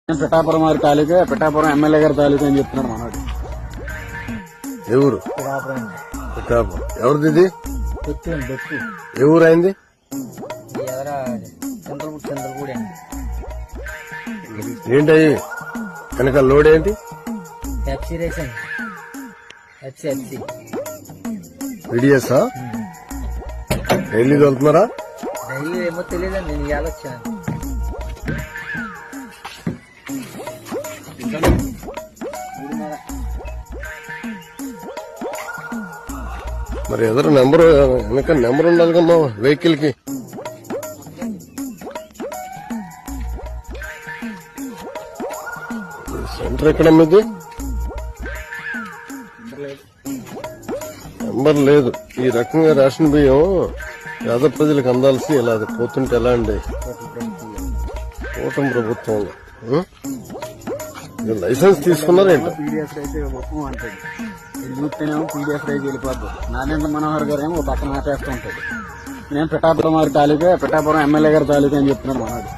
పిఠాపురం వారి తాలూకా, పిఠాపురం ఎమ్మెల్యే గారి తాలూకా అని చెప్తున్నాడు మనోడు. ఎవరు పిఠాపురం? ఎవరిది ఇది? ఏ ఊరు అయింది? ఏంటి వెనక లోడ్ ఏంటి? పీడిఎస్ డైలీ వెళ్తున్నారా? డైలీ ఏమో తెలియదండి, నేను ఇవాళ వచ్చాను. మరి ఎదురు నెంబర్ వెనక నెంబర్ ఉండాలి కమ్మా వెహికల్ కి. సెంటర్ ఎక్కడ మీది? నెంబర్ లేదు. ఈ రకంగా రేషన్ బియ్యం పేద ప్రజలకు అందాల్సి ఇలా అది పోతుంటే ఎలా అండి? కూటమి ప్రభుత్వంలో లైసెన్స్ తీసుకున్నారేంటి? పీడిఎఫ్ రైతు అంటాడు, ఇది చూస్తేనేమో పీడిఎఫ్ రైతు వెళ్ళిపోద్దు. నారాయణ మనోహర్ గారు ఏమో పక్కన ఆపేస్తూ ఉంటాడు. నేను పిఠాపురం వారి తాలూకా, పిఠాపురం ఎమ్మెల్యే గారి తాలూకా అని చెప్తున్నాడు మనోడు.